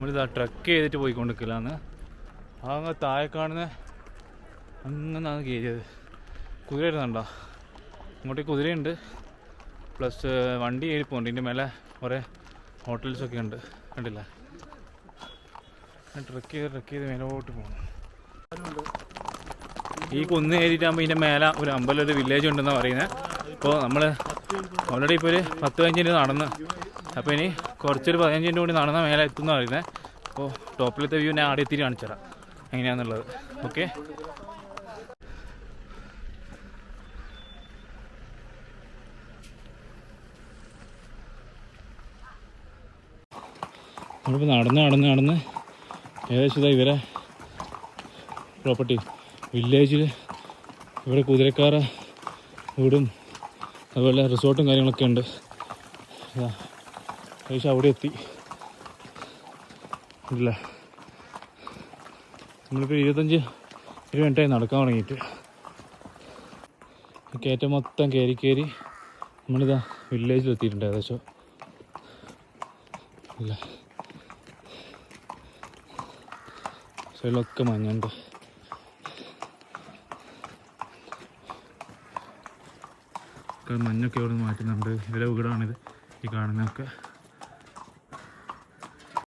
നമ്മളിതാ ട്രക്ക് ചെയ്തിട്ട് പോയിക്കൊണ്ടിരിക്കലാന്ന്. അങ്ങ് താഴെ കാണുന്ന അങ്ങനെയാണ് കയറിയത്. കുതിര ഇരുന്നുണ്ടോ? അങ്ങോട്ടേക്ക് കുതിരയുണ്ട്, പ്ലസ് വണ്ടി കയറി പോകുന്നുണ്ട്. ഇതിൻ്റെ മേലെ കുറേ ഹോട്ടൽസൊക്കെ ഉണ്ട്, കണ്ടില്ല? ട്രക്ക് ചെയ്ത് മേലോട്ട് പോകുന്നു. ഈ കുന്ന് കയറിയിട്ടാകുമ്പോൾ ഇതിൻ്റെ മേലെ ഒരു അമ്പലം, ഒരു വില്ലേജ് ഉണ്ടെന്നാണ് പറയുന്നത്. അപ്പോൾ നമ്മൾ ഓൾറെഡി ഇപ്പോൾ ഒരു 10-15 മിനിറ്റ് നടന്ന്, അപ്പോൾ ഇനി കുറച്ചൊരു 15 മിനിറ്റ് കൂടി നടന്നാൽ മേലെ എത്തുമെന്ന് പറയുന്നത്. അപ്പോൾ ടോപ്പിലത്തെ വ്യൂ ഞാൻ ആടെ എത്തിയിട്ട് കാണിച്ചു തരാം എങ്ങനെയാണെന്നുള്ളത്. ഓക്കെ, നമ്മളിപ്പോൾ നടന്ന് ഏകദേശം ഇവരെ പ്രോപ്പർട്ടി വില്ലേജിൽ ഇവിടെ കുതിരക്കാര വീടും അതുപോലെ റിസോർട്ടും കാര്യങ്ങളൊക്കെ ഉണ്ട്. ഏകദേശം അവിടെ എത്തി ഇല്ല. നമ്മളിപ്പോൾ 25 മിനിറ്റായി നടക്കാൻ തുടങ്ങിയിട്ട്. കയറ്റം മൊത്തം കയറി നമ്മളിതാ വില്ലേജിലെത്തിയിട്ടുണ്ട് ഏകദേശം. ഇല്ല, സൈഡിലൊക്കെ മഞ്ഞുണ്ട്. മഞ്ഞൊക്കെ ഇവിടെ നിന്ന് മാറ്റുന്നുണ്ട്. ഇവരെ വീടാണിത്, ഈ കാണുന്നതൊക്കെ.